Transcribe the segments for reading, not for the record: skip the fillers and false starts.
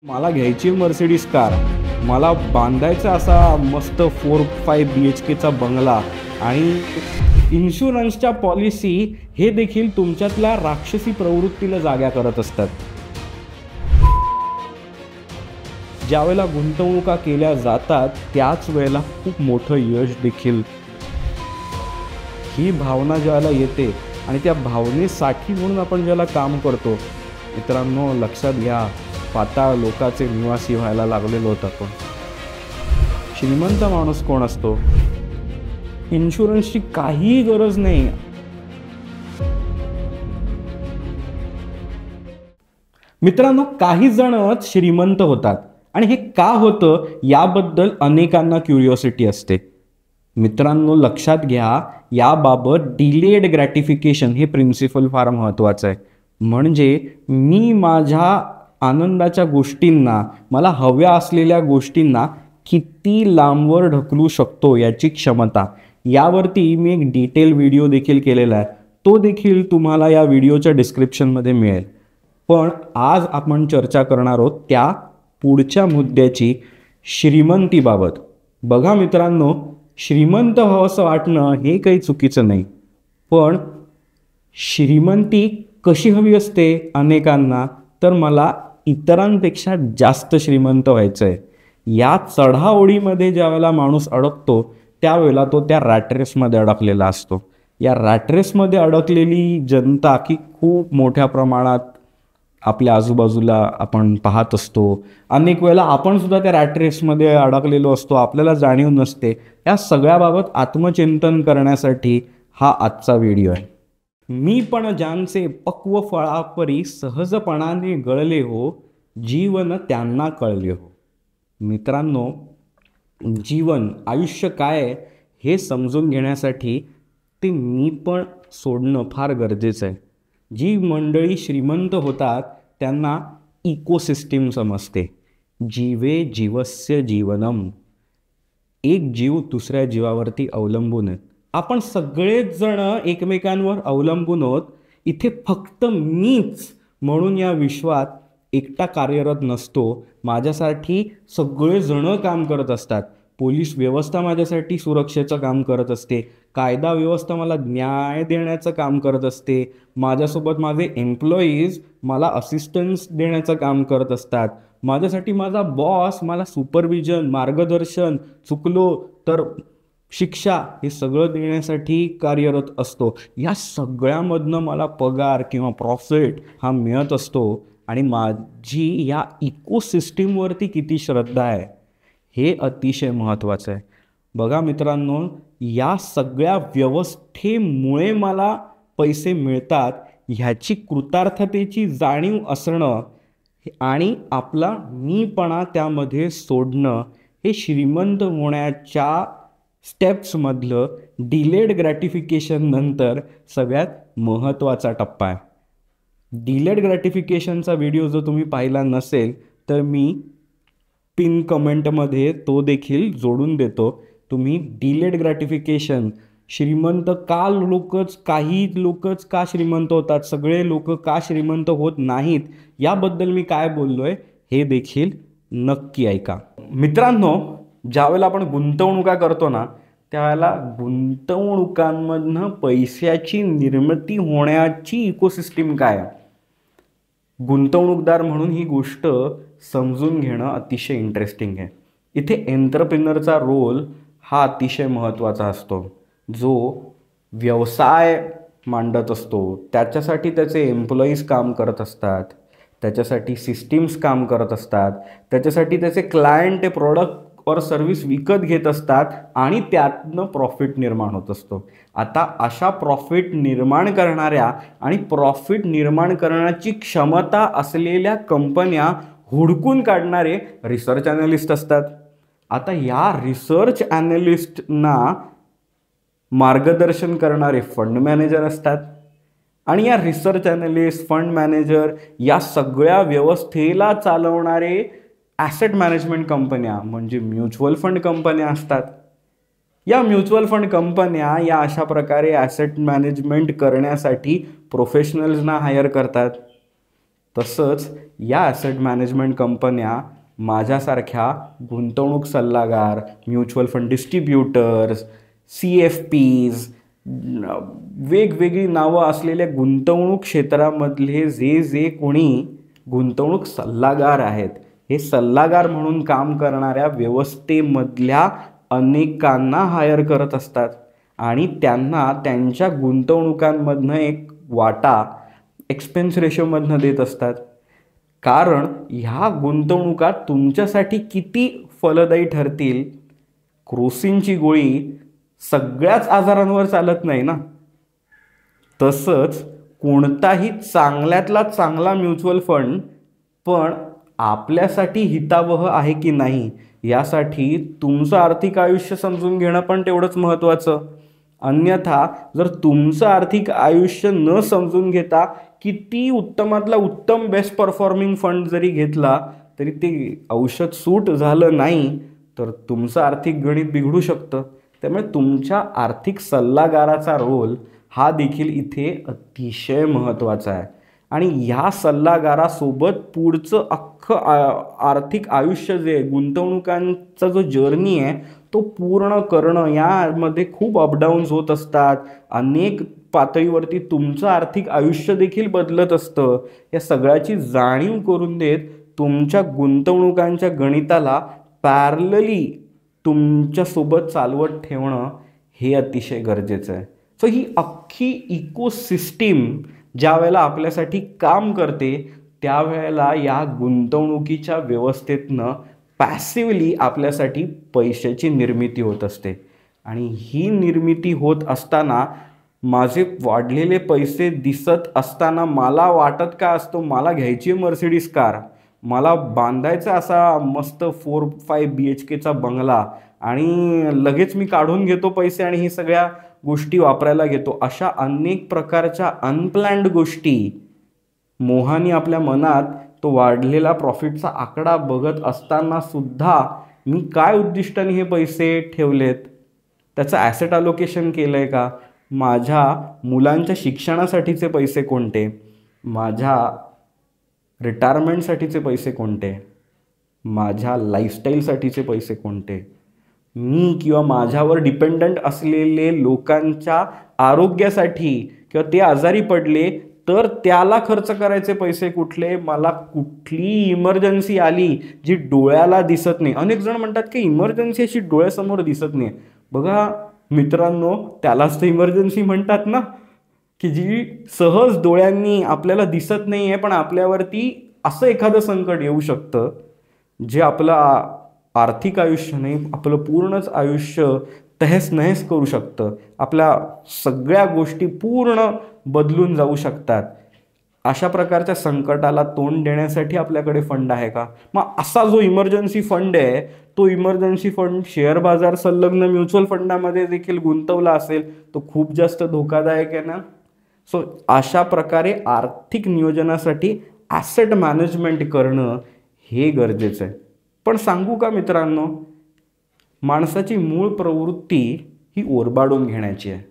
मला घ्यायची Mercedes car, मला बांधायचा असा मस्त 4-5 BHKचा बंगला आणि इन्शुरन्सच्या पॉलिसी हे देखील तुमच्यातल्या राक्षसी प्रवृत्तीला जाग्या करत असतात. ज्यावेळेला गुंतवणुका केल्या जातात त्याच वेळेला खूप मोठं यश देखील. ही भावना ज्यावेळेला येते आणि त्या भावनेसाठी म्हणून आपण ज्याला काम करतो, मित्रांनो लक्षात घ्या, पाताळ लोकाचे निवासी व्हायला लागलेलो होता. पण श्रीमंत माणूस कोण असतो? इन्शुरन्सची काही गरज नाही. मित्रांनो, काही जणच श्रीमंत होतात आणि हे का होतं याबद्दल अनेकांना क्युरिओसिटी असते. मित्रांनो लक्षात घ्या, याबाबत डिलेड ग्रॅटिफिकेशन हे प्रिन्सिपल फार महत्त्वाचं आहे. म्हणजे मी माझ्या आनंदाच्या गोष्टींना, मला हव्या असलेल्या गोष्टींना किती लांबवर ढकलू शकतो याची क्षमता, यावरती मी एक डिटेल व्हिडिओ देखील केलेला आहे. तो देखील तुम्हाला या व्हिडिओच्या डिस्क्रिप्शनमध्ये मिळेल. पण आज आपण चर्चा करणार आहोत त्या पुढच्या मुद्द्याची, श्रीमंतीबाबत. बघा मित्रांनो, श्रीमंत व्हावंसं वाटणं हे काही चुकीचं नाही, पण श्रीमंती कशी हवी असते अनेकांना, तर मला इतरांपेक्षा जास्त श्रीमंत व्हायचं आहे. या चढाओढीमध्ये ज्यावेळेला माणूस अडकतो त्यावेळेला तो त्या रॅटरेसमध्ये अडकलेला असतो. या रॅटरेसमध्ये अडकलेली जनता की खूप मोठ्या प्रमाणात आपल्या आजूबाजूला आपण पाहत असतो. अनेक वेळेला आपण सुद्धा त्या रॅटरेसमध्ये अडकलेलो असतो, आपल्याला जाणीव नसते. या सगळ्याबाबत आत्मचिंतन करण्यासाठी हा आजचा व्हिडिओ आहे. मी पण ज्यांचे पक्व फळापरी सहजपणाने गळले हो, जीवन त्यांना कळले हो. मित्रांनो, जीवन, आयुष्य काय आहे हे समजून घेण्यासाठी ते मी पण सोडणं फार गरजेचं आहे. जी मंडळी श्रीमंत होतात त्यांना इकोसिस्टीम समजते. जीवे जीवस्य जीवनम. एक जीव दुसऱ्या जीवावरती अवलंबून आहे. आपण सगळेच जण एकमेकांवर अवलंबून आहोत. इथे फक्त मीच म्हणून या विश्वात एकटा कार्यरत नसतो. माझ्यासाठी सगळेजण काम करत असतात. पोलीस व्यवस्था माझ्यासाठी सुरक्षेचं काम करत असते. कायदा व्यवस्था मला न्याय देण्याचं काम करत असते. माझ्यासोबत माझे एम्प्लॉईज मला असिस्टन्स देण्याचं काम करत असतात. माझ्यासाठी माझा बॉस मला सुपरविजन, मार्गदर्शन, चुकलो तर शिक्षा हे सगळं देण्यासाठी कार्यरत असतो. या सगळ्यामधनं मला पगार किंवा प्रॉफिट हा मिळत असतो. आणि माझी या इकोसिस्टीमवरती किती श्रद्धा आहे हे अतिशय महत्त्वाचं आहे. बघा मित्रांनो, या सगळ्या व्यवस्थेमुळे मला पैसे मिळतात ह्याची कृतार्थतेची जाणीव असणं आणि आपला मीपणा त्यामध्ये सोडणं हे श्रीमंत होण्याच्या स्टेप्समधलं डिलेड ग्रॅटिफिकेशन नंतर सगळ्यात महत्त्वाचा टप्पा आहे. डिलेड ग्रॅटिफिकेशनचा व्हिडिओ जर तुम्ही पाहिला नसेल तर मी पिन कमेंटमध्ये तो देखील जोडून देतो. तुम्ही डिलेड ग्रॅटिफिकेशन, श्रीमंत का लोकच, काही लोकच का श्रीमंत होतात, सगळे लोक का श्रीमंत होत नाहीत, याबद्दल मी काय बोललो आहे हे देखील नक्की ऐका. मित्रांनो, ज्यावेळेला आपण गुंतवणुका करतो ना त्यावेळेला गुंतवणुकांमधनं पैशाची निर्मिती होण्याची इकोसिस्टीम काय आहे, गुंतवणूकदार म्हणून ही गोष्ट समजून घेणं अतिशय इंटरेस्टिंग आहे. इथे एंटरप्रेनरचा रोल हा अतिशय महत्त्वाचा असतो. जो व्यवसाय मांडत असतो त्याच्यासाठी त्याचे एम्प्लॉईज काम करत असतात, त्याच्यासाठी सिस्टीम्स काम करत असतात, त्याच्यासाठी त्याचे क्लायंट प्रोडक्ट और सर्व्हिस विकत घेत असतात आणि त्यातनं प्रॉफिट निर्माण होत असतो. आता अशा प्रॉफिट निर्माण करणाऱ्या आणि प्रॉफिट निर्माण करण्याची क्षमता असलेल्या कंपन्या हुडकून काढणारे रिसर्च ॲनालिस्ट असतात. आता या रिसर्च ॲनालिस्टना मार्गदर्शन करणारे फंड मॅनेजर असतात आणि या रिसर्च ॲनालिस्ट, फंड मॅनेजर या सगळ्या व्यवस्थेला चालवणारे ॲसेट मॅनेजमेंट कंपन्या म्हणजे म्युच्युअल फंड कंपन्या असतात. या म्युच्युअल फंड कंपन्या या अशा प्रकारे ॲसेट मॅनेजमेंट करण्यासाठी प्रोफेशनल्सना हायर करतात. तसंच या ॲसेट मॅनेजमेंट कंपन्या माझ्यासारख्या गुंतवणूक सल्लागार, म्युच्युअल फंड डिस्ट्रीब्युटर्स, CFPs, वेगवेगळी नावं असलेल्या गुंतवणूक क्षेत्रामधले जे जे कोणी गुंतवणूक सल्लागार आहेत, हे सल्लागार म्हणून काम करणाऱ्या व्यवस्थेमधल्या अनेकांना हायर करत असतात आणि त्यांना त्यांच्या गुंतवणुकांमधनं एक वाटा एक्सपेन्स रेशोमधनं देत असतात. कारण ह्या गुंतवणुका तुमच्यासाठी किती फलदायी ठरतील, क्रोसिनची गोळी सगळ्याच आजारांवर चालत नाही ना. तसंच कोणताही चांगल्यातला चांगला म्युच्युअल फंड पण आपल्यासाठी हितावह आहे की नाही यासाठी तुमचं आर्थिक आयुष्य समजून घेणं पण तेवढंच महत्त्वाचं. अन्यथा जर तुमचं आर्थिक आयुष्य न समजून घेता किती उत्तमातला उत्तम बेस्ट परफॉर्मिंग फंड जरी घेतला तरी ते औषध सूट झालं नाही तर तुमचं आर्थिक गणित बिघडू शकतं. त्यामुळे तुमच्या आर्थिक सल्लागाराचा रोल हा देखील इथे अतिशय महत्त्वाचा आहे. आणि ह्या सल्लागारासोबत पुढचं अख्खं आर्थिक आयुष्य जे गुंतवणुकांचा जो जर्नी आहे तो पूर्ण करणं, यामध्ये खूप अपडाऊन्स होत असतात. अनेक पातळीवरती तुमचं आर्थिक आयुष्य देखील बदलत असतं. या सगळ्याची जाणीव करून देत तुमच्या गुंतवणुकांच्या गणिताला पॅरलली तुमच्यासोबत चालवत ठेवणं हे अतिशय गरजेचं आहे. सो ही अख्खी इकोसिस्टीम ज्या वेळेला आपल्यासाठी काम करते त्यावेळेला या गुंतवणुकीच्या व्यवस्थेतनं पॅसिवली आपल्यासाठी पैशाची निर्मिती होत असते. आणि ही निर्मिती होत असताना माझे वाढलेले पैसे दिसत असताना मला वाटत का असतो, मला घ्यायची मर्सिडीज कार, मला बांधायचा असा मस्त 4-5 BHKचा बंगला आणि लगेच मी काढून घेतो पैसे आणि ही सगळ्या गोष्टी वापरायला घेतो. अशा अनेक प्रकारच्या अनप्लॅन्ड गोष्टी मोहाने आपल्या मनात तो वाढलेला प्रॉफिटचा आकडा बघत असताना सुद्धा मी काय उद्दिष्टाने हे पैसे ठेवलेत, त्याचं ॲसेट अलोकेशन केलं आहे का, माझ्या मुलांच्या शिक्षणासाठीचे पैसे कोणते, माझ्या रिटायरमेंटसाठीचे पैसे कोणते, माझ्या लाईफस्टाईलसाठीचे पैसे कोणते, मी किंवा माझ्यावर डिपेंडंट असलेले लोकांच्या आरोग्यासाठी किंवा ते आजारी पडले तर त्याला खर्च करायचे पैसे कुठले, मला कुठली इमर्जन्सी आली जी डोळ्याला दिसत नाही. अनेक जण म्हणतात की इमर्जन्सी अशी डोळ्यासमोर दिसत नाही. बघा मित्रांनो, त्यालाच तर इमर्जन्सी म्हणतात ना, की जी सहज डोळ्यांनी आपल्याला दिसत नाही आहे पण आपल्यावरती असं एखादं संकट येऊ शकतं जे आपलं आर्थिक आयुष्य नाही, आपलं पूर्णच आयुष्य तहेस नहेस करू शकतं. आपल्या सगळ्या गोष्टी पूर्ण बदलून जाऊ शकतात. अशा प्रकारच्या संकटाला तोंड देण्यासाठी आपल्याकडे फंड आहे का? मग असा जो इमर्जन्सी फंड आहे तो इमर्जन्सी फंड शेअर बाजार संलग्न म्युच्युअल फंडामध्ये देखील गुंतवला असेल तो खूप जास्त धोकादायक आहे ना. सो अशा प्रकारे आर्थिक नियोजनासाठी ॲसेट मॅनेजमेंट करणं हे गरजेचं आहे. पण सांगू का मित्रांनो, माणसाची मूळ प्रवृत्ती ही ओरबाडून घेण्याची आहे.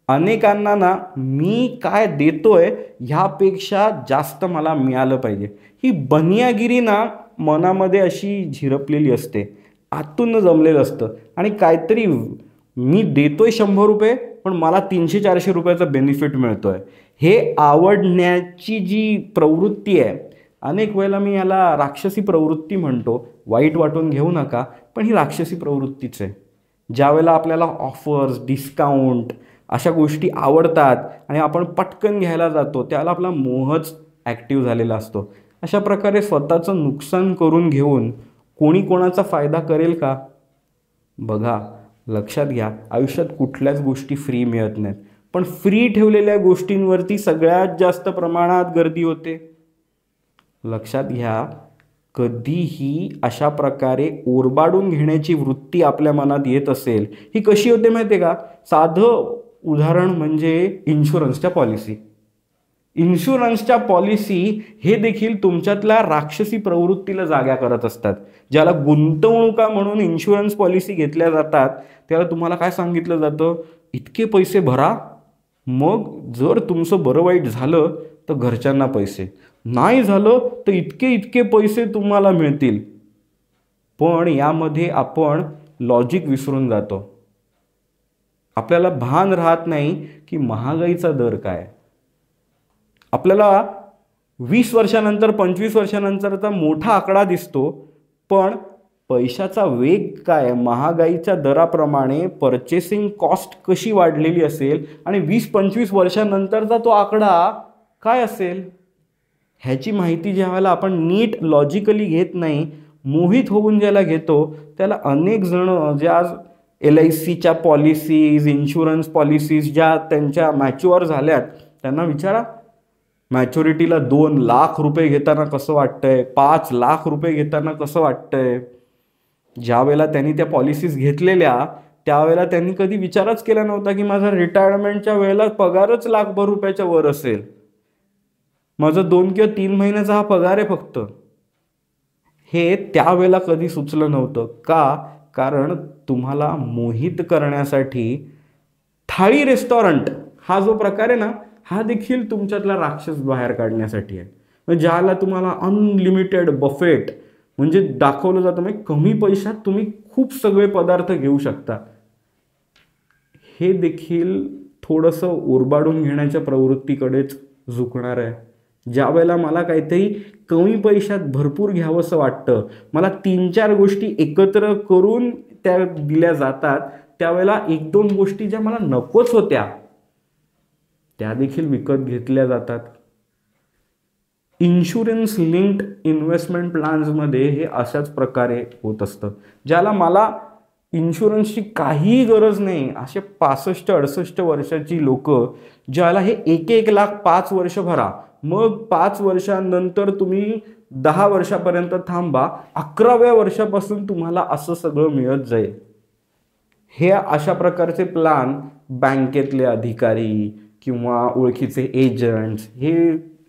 अनेकांना ना मी काय देतोय ह्यापेक्षा जास्त मला मिळालं पाहिजे ही बनियागिरी ना मनामध्ये अशी झिरपलेली असते, आतून जमलेलं असतं. आणि काहीतरी मी देतोय 100 रुपये पण मला 300-400 रुपयाचा बेनिफिट मिळतोय हे आवडण्याची जी प्रवृत्ती आहे, अनेक वेळेला मी याला राक्षसी प्रवृत्ती म्हणतो. वाईट वाटून घेऊ नका, पण ही राक्षसी प्रवृत्तीच आहे. ज्या वेळेला आपल्याला ऑफर्स, डिस्काउंट अशा गोष्टी आवडतात आणि आपण पटकन घ्यायला जातो त्याला आपला मोहच ॲक्टिव्ह झालेला असतो. अशा प्रकारे स्वतःचं नुकसान करून घेऊन कोणी कोणाचा फायदा करेल का? बघा, लक्षात घ्या, आयुष्यात कुठल्याच गोष्टी फ्री मिळत नाहीत, पण फ्री ठेवलेल्या गोष्टींवरती सगळ्यात जास्त प्रमाणात गर्दी होते. लक्षात घ्या, कधीही अशा प्रकारे ओरबाडून घेण्याची वृत्ती आपल्या मनात येत असेल, ही कशी होते माहिती आहे का? साधं उदाहरण म्हणजे इन्शुरन्सच्या पॉलिसी. इन्शुरन्सच्या पॉलिसी हे देखील तुमच्यातल्या राक्षसी प्रवृत्तीला जाग्या करत असतात. ज्याला गुंतवणुका म्हणून इन्शुरन्स पॉलिसी घेतल्या जातात त्याला तुम्हाला काय सांगितलं जातं, इतके पैसे भरा, मग जर तुमचं बरं वाईट झालं तर घरच्यांना पैसे, नाही झालं तर इतके इतके पैसे तुम्हाला मिळतील. पण यामध्ये आपण लॉजिक विसरून जातो. आपल्याला भान राहत नाही की महागाईचा दर काय. आपल्याला 20 वर्षानंतर 25 वर्षानंतरचा मोठा आकडा दिसतो, पण पैशाचा वेग काय, महागाईच्या दराप्रमाणे पर्चेसिंग कॉस्ट कशी वाढलेली असेल आणि 20-25 वर्षानंतरचा तो आकडा काय असेल, ह्याची माहिती ज्यावेळेला आपण नीट लॉजिकली घेत नाही, मोहित होऊन ज्याला घेतो, त्याला अनेक जण ज्या LICच्या पॉलिसीज, इन्शुरन्स पॉलिसीज ज्या त्यांच्या मॅच्युअर झाल्यात, त्यांना विचारा मॅच्युरिटीला 2 लाख रुपये घेताना कसं वाटतंय, 5 लाख रुपये घेताना कसं वाटतंय. ज्या वेळेला त्यांनी त्या पॉलिसीज घेतलेल्या त्यावेळेला त्यांनी कधी विचारच केला नव्हता की माझा रिटायरमेंटच्या वेळेला पगारच लाखभर रुपयाच्या वर असेल. माझं 2 किंवा 3 महिन्याचा हा पगार आहे फक्त. हे त्यावेळेला कधी सुचलं नव्हतं. का? कारण तुम्हाला मोहित करण्यासाठी थाळी रेस्टॉरंट हा जो प्रकार आहे ना, हा देखील तुमच्यातला राक्षस बाहेर काढण्यासाठी आहे. ज्याला तुम्हाला अनलिमिटेड बफेट म्हणजे दाखवलं जातं, म्हणजे कमी पैशात तुम्ही खूप सगळे पदार्थ घेऊ शकता. हे देखील थोडंसं ओरबाडून घेण्याच्या प्रवृत्तीकडेच झुकणार आहे. ज्या वेळेला मला काहीतरी कमी पैशात भरपूर घ्यावंसं वाटतं, मला 3-4 गोष्टी एकत्र करून त्या दिल्या जातात, त्यावेळेला 1-2 गोष्टी ज्या मला नकोच होत्या त्या देखील विकत घेतल्या जातात. इन्शुरन्स लिंक्ड इन्व्हेस्टमेंट प्लॅन्समध्ये हे अशाच प्रकारे होत असतं. ज्याला मला इन्शुरन्सची काहीही गरज नाही, असे 65-68 वर्षाची लोक ज्याला हे 1-1 लाख 5 वर्ष भरा, मग 5 वर्षांनंतर तुम्ही 10 वर्षापर्यंत थांबा, 11व्या वर्षापासून तुम्हाला असं सगळं मिळत जाईल. हे अशा प्रकारचे प्लॅन बँकेतले अधिकारी किंवा ओळखीचे एजंट्स हे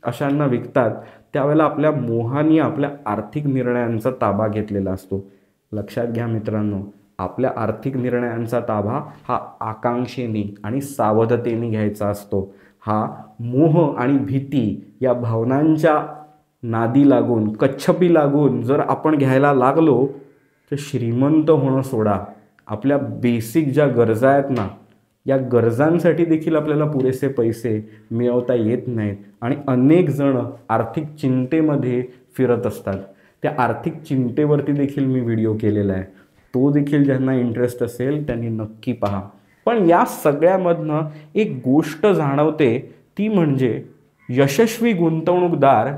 अशांना विकतात. त्यावेळेला आपल्या मोहानी आपल्या आर्थिक निर्णयांचा ताबा घेतलेला असतो. लक्षात घ्या मित्रांनो, आपल्या आर्थिक निर्णयांचा ताबा हा आकांक्षेने आणि सावधतेने घ्यायचा असतो. हा मोह आणि भीती या भावनांच्या नादी लागून, कच्छपी लागून जर आपण घ्यायला लागलो तर श्रीमंत होणं सोडा, आपल्या बेसिक ज्या गरजा आहेत ना, या गरजांसाठी देखील आपल्याला पुरेसे पैसे मिळवता येत नाहीत आणि अनेक जण आर्थिक चिंतेमध्ये फिरत असतात. त्या आर्थिक चिंतेवरती देखील मी व्हिडिओ केलेला आहे, तो देखील ज्यांना इंटरेस्ट असेल त्यांनी नक्की पहा. पण या सगळ्यामधनं एक गोष्ट जाणवते, ती म्हणजे यशस्वी गुंतवणूकदार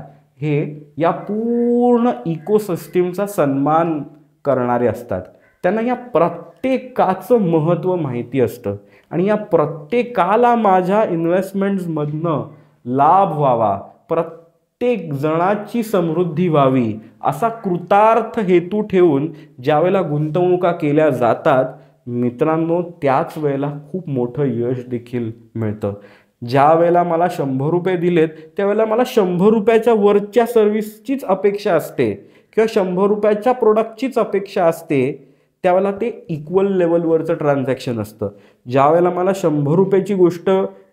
हे या पूर्ण इकोसिस्टीमचा सन्मान करणारे असतात. त्यांना या प्रत्येकाचं महत्त्व माहिती असतं आणि या प्रत्येकाला माझ्या इन्व्हेस्टमेंट्समधनं लाभ व्हावा, प्रत्येक जणाची समृद्धी व्हावी असा कृतार्थ हेतू ठेवून ज्यावेळेला गुंतवणुका केल्या जातात मित्रांनो, त्याच वेळेला खूप मोठं यश देखील मिळतं. ज्या वेळेला मला 100 रुपये दिलेत त्यावेळेला मला 100 रुपयाच्या वरच्या सर्व्हिसचीच अपेक्षा असते किंवा 100 रुपयाच्या प्रोडक्टचीच अपेक्षा असते. त्यावेळेला ते इक्वल लेवलवरचं ट्रान्झॅक्शन असतं. ज्या वेळेला मला 100 रुपयाची गोष्ट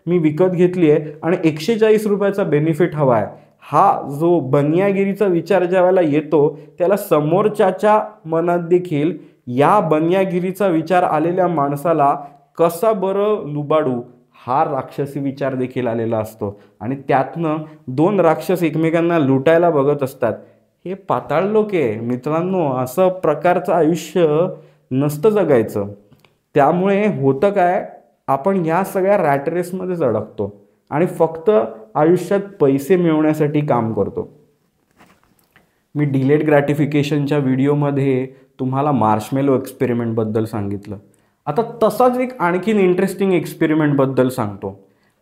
मी विकत घेतली आहे आणि 140 रुपयाचा बेनिफिट हवा आहे, हा जो बनियागिरीचा विचार ज्या वेळेला येतो त्याला समोरच्याच्या मनात देखील या बनियागिरीचा विचार आलेल्या माणसाला कसा बरं लुबाडू हा राक्षसी विचार देखील आलेला असतो आणि त्यातनं 2 राक्षस एकमेकांना लुटायला बघत असतात. हे पाताळ लोक आहे मित्रांनो, असं प्रकारचं आयुष्य नसतं जगायचं. त्यामुळे होतं काय, आपण या सगळ्या रॅट रेसमध्येच अडकतो आणि फक्त आयुष्यात पैसे मिळवण्यासाठी काम करतो. मी डिलेड ग्रॅटिफिकेशनच्या व्हिडिओमध्ये तुम्हाला मार्शमेलो एक्सपेरिमेंटबद्दल सांगितलं. आता तसाच एक आणखीन इंटरेस्टिंग एक्सपेरिमेंटबद्दल सांगतो.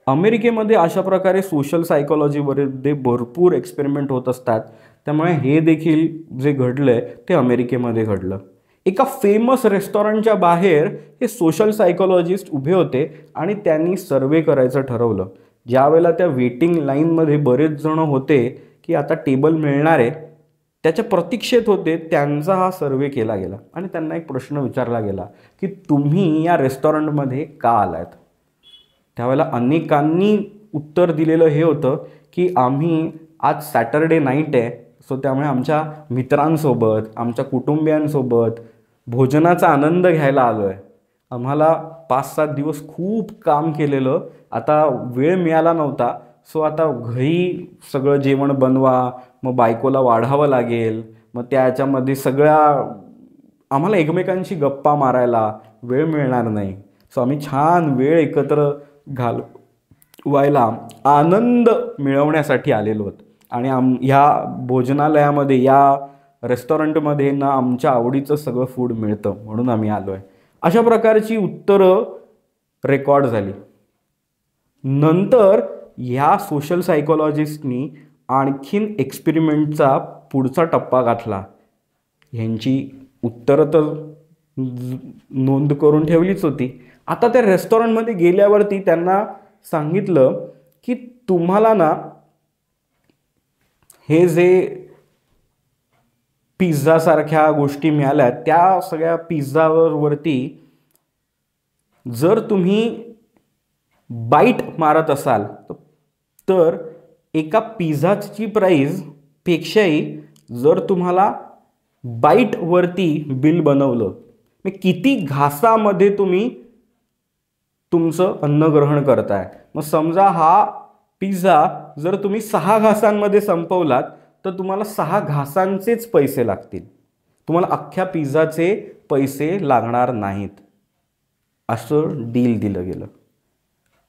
अमेरिकेमध्ये अशा प्रकारे सोशल सायकोलॉजीमध्ये भरपूर एक्सपेरिमेंट होत असतात. त्यामुळे हे देखील जे घडलंय ते अमेरिकेमध्ये घडलं. एका फेमस रेस्टॉरंटच्या बाहेर हे सोशल सायकोलॉजिस्ट उभे होते आणि त्यांनी सर्वे करायचं ठरवलं. ज्यावेळेला त्या वेटिंग लाईनमध्ये बरेच जण होते की आता टेबल मिळणार आहे, त्याच्या प्रतीक्षेत होते, त्यांचा हा सर्वे केला गेला आणि त्यांना एक प्रश्न विचारला गेला की तुम्ही या रेस्टॉरंटमध्ये का आलात. त्यावेळेला अनेकांनी उत्तर दिलेलं हे होतं की आम्ही आज सॅटरडे नाईट आहे, सो त्यामुळे आमच्या मित्रांसोबत, आमच्या कुटुंबियांसोबत भोजनाचा आनंद घ्यायला आलो आहे. आम्हाला 5-7 दिवस खूप काम केलेलं, आता वेळ मिळाला नव्हता. सो आता घरी सगळं जेवण बनवा, मग बायकोला वाढावं लागेल, मग त्याच्यामध्ये सगळ्या आम्हाला एकमेकांशी गप्पा मारायला वेळ मिळणार नाही. सो आम्ही छान वेळ एकत्र घालवायला, आनंद मिळवण्यासाठी आलेलो आहोत. आणि ह्या भोजनालयामध्ये, या रेस्टॉरंटमध्ये ना आमच्या आवडीचं सगळं फूड मिळतं, म्हणून आम्ही आलो आहे. अशा प्रकारची उत्तरं रेकॉर्ड झाली. नंतर ह्या सोशल सायकोलॉजिस्टनी आणखीन एक्सपेरिमेंटचा पुढचा टप्पा गाठला. ह्यांची उत्तरं तर नोंद करून ठेवलीच होती. आता त्या रेस्टॉरंटमध्ये गेल्यावरती त्यांना सांगितलं की तुम्हाला ना हे जे पिझ्झासारख्या गोष्टी मिळाल्या, त्या सगळ्या पिझ्झावरती जर तुम्ही बाईट मारत असाल तर एका पिझ्झाची प्राईस पेक्षाही जर तुम्हाला बाईटवरती बिल बनवलं, मग किती घासामध्ये तुम्ही तुमचं अन्न ग्रहण करताय. मग समजा हा पिझ्झा जर तुम्ही 6 घासांमध्ये संपवलात तर तुम्हाला 6 घासांचेच पैसे लागतील, तुम्हाला अख्ख्या पिझ्झाचे पैसे लागणार नाहीत. असं डील दिलं गेलं.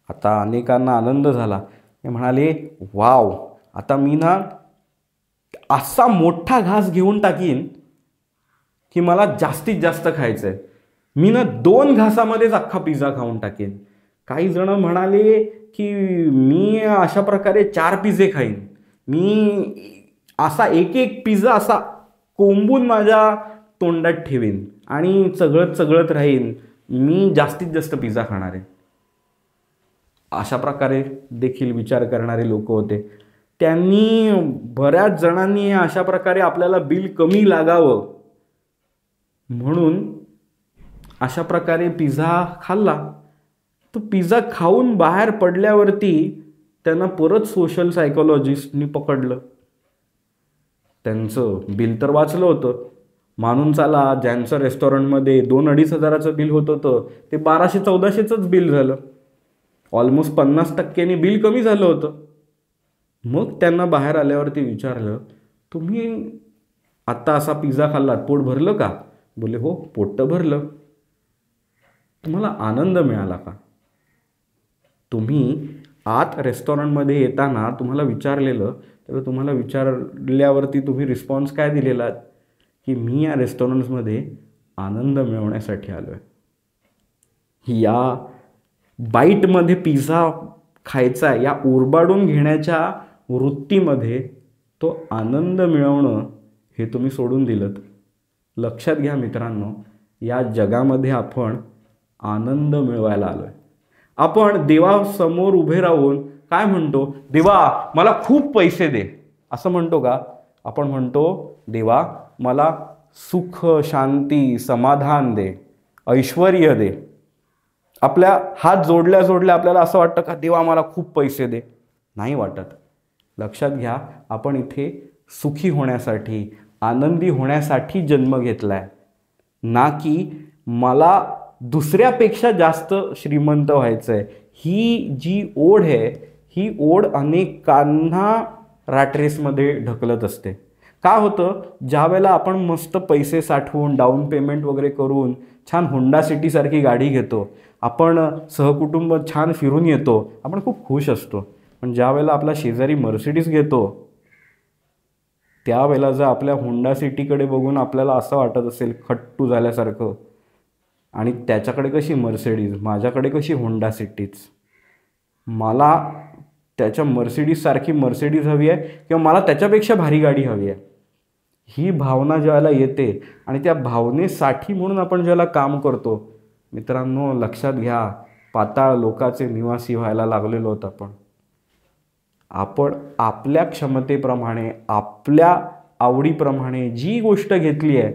आता अनेकांना आनंद झाला. ते म्हणाले, वाव, आता मी ना असा मोठा घास घेऊन टाकीन की मला जास्तीत जास्त खायचं आहे. मी ना 2 घासामध्येच अख्खा पिझ्झा खाऊन टाकेन. काही जण म्हणाले की मी अशा प्रकारे 4 पिझ्झे खाईन, मी असा एक पिझ्झा असा कोंबून माझ्या तोंडात ठेवीन आणि चघळत चघळत राहीन, मी जास्तीत जास्त पिझ्झा खाणार आहे. अशा प्रकारे देखील विचार करणारे लोक होते. त्यांनी, बऱ्याच जणांनी अशा प्रकारे आपल्याला बिल कमी लागावं म्हणून अशा प्रकारे पिझ्झा खाल्ला. तो पिझ्झा खाऊन बाहेर पडल्यावरती त्यांना परत सोशल सायकोलॉजिस्टनी पकडलं. त्यांचं बिल तर वाचलं होतं. मानून चाला, ज्यांचं रेस्टॉरंटमध्ये 2-2.5 हजाराचं बिल होत होतं ते 1200-1400च बिल झालं. ऑलमोस्ट 50% बिल कमी झालं होतं. मग त्यांना बाहेर आल्यावरती विचारलं, तुम्ही आत्ता असा पिझ्झा खाल्लात, पोट भरलं का? बोले, हो, पोट तर भरलं. तुम्हाला आनंद मिळाला का? तुम्ही आत रेस्टॉरंटमध्ये येताना तुम्हाला विचारलेलं, तर तुम्हाला विचारल्यावरती तुम्ही रिस्पॉन्स काय दिलेला की मी या रेस्टॉरंट्समध्ये आनंद मिळवण्यासाठी आलो आहे. या बाईटमध्ये पिझ्झा खायचा, या ओरबाडून घेण्याच्या वृत्तीमध्ये तो आनंद मिळवणं हे तुम्ही सोडून दिलं. लक्षात घ्या मित्रांनो, या जगामध्ये आपण आनंद मिळवायला आलो आहे. आपण देवासमोर उभे राहून काय म्हणतो? देवा, मला खूप पैसे दे, असं म्हणतो का? आपण म्हणतो, देवा, मला सुख, शांती, समाधान दे, ऐश्वर्य दे. आपल्या हात जोडल्या जोडल्या आपल्याला असं वाटतं का देवा मला खूप पैसे दे? नाही वाटत. लक्षात घ्या, आपण इथे सुखी होण्यासाठी, आनंदी होण्यासाठी जन्म घेतलाय, ना की मला दुसऱ्यापेक्षा जास्त श्रीमंत व्हायचं आहे. ही जी ओढ आहे, ही ओढ अनेकांना रॅटरेसमध्ये ढकलत असते. का होतं? ज्या वेळेला आपण मस्त पैसे साठवून, डाऊन पेमेंट वगैरे करून छान होंडा सिटीसारखी गाडी घेतो, आपण सहकुटुंब छान फिरून येतो, आपण खूप खुश असतो. पण ज्या वेळेला आपला शेजारी मर्सिडीज घेतो, त्यावेळेला जर आपल्या होंडा सिटीकडे बघून आपल्याला असं वाटत असेल खट्टू झाल्यासारखं, आणि त्याच्याकडे कशी मर्सिडीज, माझ्याकडे कशी होंडा सिटीज, मला त्याच्या मर्सिडीजसारखी मर्सिडीज हवी आहे किंवा मला त्याच्यापेक्षा भारी गाडी हवी आहे, ही भावना ज्यावेळेला येते आणि त्या भावनेसाठी म्हणून आपण ज्याला काम करतो, मित्रांनो लक्षात घ्या, पाताळ लोकाचे निवासी व्हायला लागलेलो आहोत. आपण आपल्या क्षमतेप्रमाणे, आपल्या आवडीप्रमाणे जी गोष्ट घेतली आहे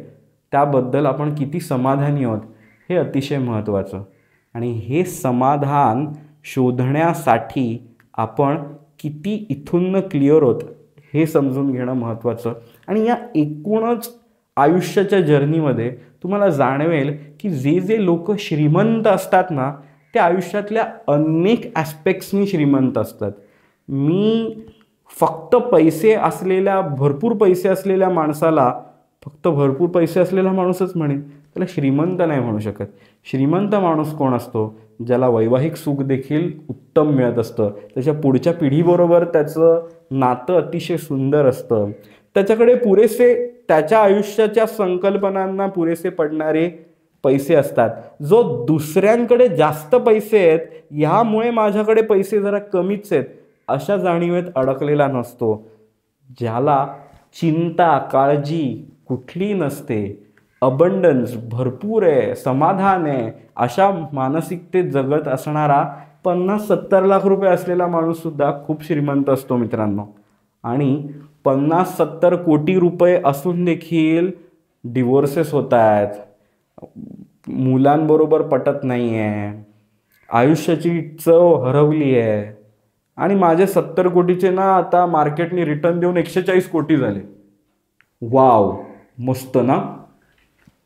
त्याबद्दल आपण किती समाधानी आहोत हे अतिशय महत्त्वाचं. आणि हे समाधान शोधण्यासाठी आपण किती इथून क्लिअर आहोत हे समजून घेणं महत्त्वाचं. आणि या एकूणच आयुष्याच्या जर्नीमध्ये तुम्हाला जाणवेल की जे जे लोक श्रीमंत असतात ना, ते आयुष्यातल्या अनेक ॲस्पेक्ट्सनी श्रीमंत असतात. मी फक्त भरपूर पैसे असलेल्या माणसाला फक्त भरपूर पैसे असलेला माणूसच म्हणेन, त्याला श्रीमंत नाही म्हणू शकत. श्रीमंत माणूस कोण असतो? ज्याला वैवाहिक सुख देखील उत्तम मिळत असतं, त्याच्या पुढच्या पिढीबरोबर त्याचं नातं अतिशय सुंदर असतं, त्याच्याकडे पुरेसे त्याच्या आयुष्याच्या संकल्पनांना पुरेसे पडणारे पैसे असतात. जो दुसऱ्यांकडे जास्त पैसे आहेत, ह्यामुळे माझ्याकडे पैसे जरा कमीच आहेत अशा जाणीवेत अडकलेला नसतो. ज्याला चिंता काळजी कुठली नसते, अबंडन्स भरपूर आहे, समाधान आहे, अशा मानसिकतेत जगत असणारा 50-70 लाख रुपये असलेला माणूससुद्धा खूप श्रीमंत असतो मित्रांनो. आणि 50-70 कोटी रुपये असून देखील डिवोर्सेस होत आहेत, मुलांबरोबर पटत नाही आहे, आयुष्याची चव हरवली आहे. आणि माझे 70 कोटीचे ना आता मार्केटने रिटर्न देऊन 140 कोटी झाले. वाव, मस्त ना.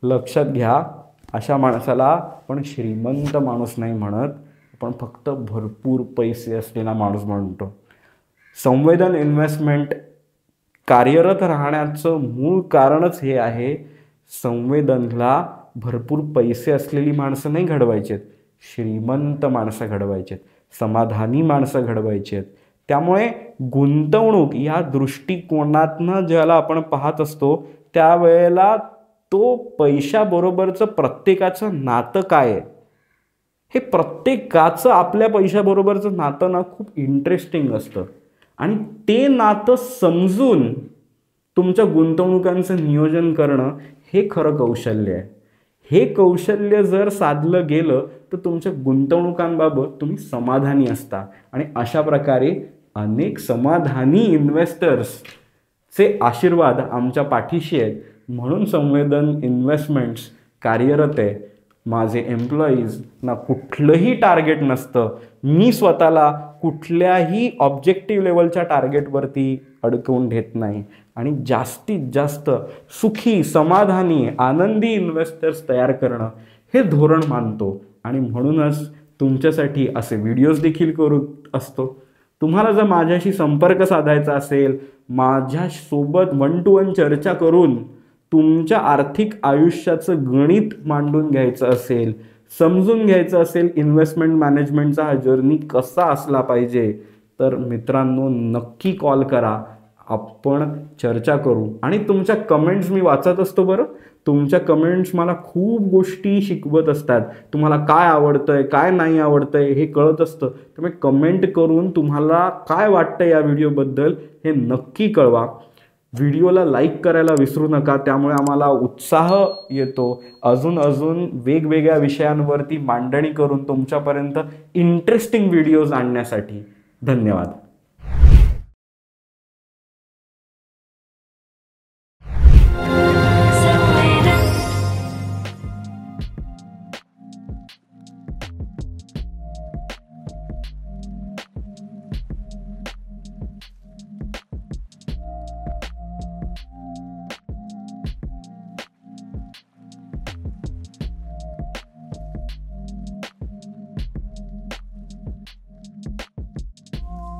लक्षात घ्या, अशा माणसाला आपण श्रीमंत माणूस नाही म्हणत, आपण फक्त भरपूर पैसे असलेला माणूस म्हणतो. संवेदन इन्व्हेस्टमेंट कार्यरत राहण्याचं मूळ कारणच हे आहे. संवेदनला भरपूर पैसे असलेली माणसं नाही घडवायचेत, श्रीमंत माणसं घडवायचेत, समाधानी माणसं घडवायची आहेत. त्यामुळे गुंतवणूक या दृष्टिकोनातनं ज्याला आपण पाहत असतो, त्यावेळेला तो पैशाबरोबरचं प्रत्येकाचं नातं काय आहे, हे प्रत्येकाचं आपल्या पैशाबरोबरचं नातं ना खूप इंटरेस्टिंग असतं. आणि ते नातं समजून तुमच्या गुंतवणुकांचं नियोजन करणं हे खरं कौशल्य आहे. हे कौशल्य जर साधलं गेलं तर तुमच्या गुंतवणुकांबाबत तुम्ही समाधानी असता. आणि अशा प्रकारे अनेक समाधानी इन्व्हेस्टर्सचे आशीर्वाद आमच्या पाठीशी आहेत. म्हणून संवेदन इन्व्हेस्टमेंट्स कार्यरत आहे. माझे एम्प्लॉईज ना कुठलंही टार्गेट नसतं, मी स्वतःला कुठल्याही ऑब्जेक्टिव्ह लेवलच्या टार्गेटवरती अडकवून घेत नाही. आणि जास्तीत जास्त सुखी समाधानी आनंदी इन्व्हेस्टर्स तयार करणं हे धोरण मानतो. आणि म्हणूनच तुमच्यासाठी असे व्हिडिओज देखील करत असतो. तुम्हाला जर माझ्याशी संपर्क साधायचा असेल, माझ्यासोबत 1 to 1 चर्चा करून तुमच्या आर्थिक आयुष्याचं गणित मांडून घ्यायचं असेल, समजून घ्यायचं असेल इन्व्हेस्टमेंट मॅनेजमेंटचा हा जर्नी कसा असला पाहिजे, तर मित्रांनो नक्की कॉल करा, आपण चर्चा करू. आणि तुमच्या कमेंट्स मी वाचत असतो बरं. तुमच्या कमेंट्स मला खूप गोष्टी शिकवत असतात. तुम्हाला काय आवडतंय काय नाही आवडतंय हे कळत असतं. त्यामुळे कमेंट करून तुम्हाला काय वाटतं या व्हिडिओबद्दल हे नक्की कळवा. व्हिडिओला लाईक करायला विसरू नका, त्यामुळे आम्हाला उत्साह येतो अजून वेगवेगळ्या विषयांवरती मांडणी करून तुमच्यापर्यंत इंटरेस्टिंग व्हिडिओज आणण्यासाठी. धन्यवाद.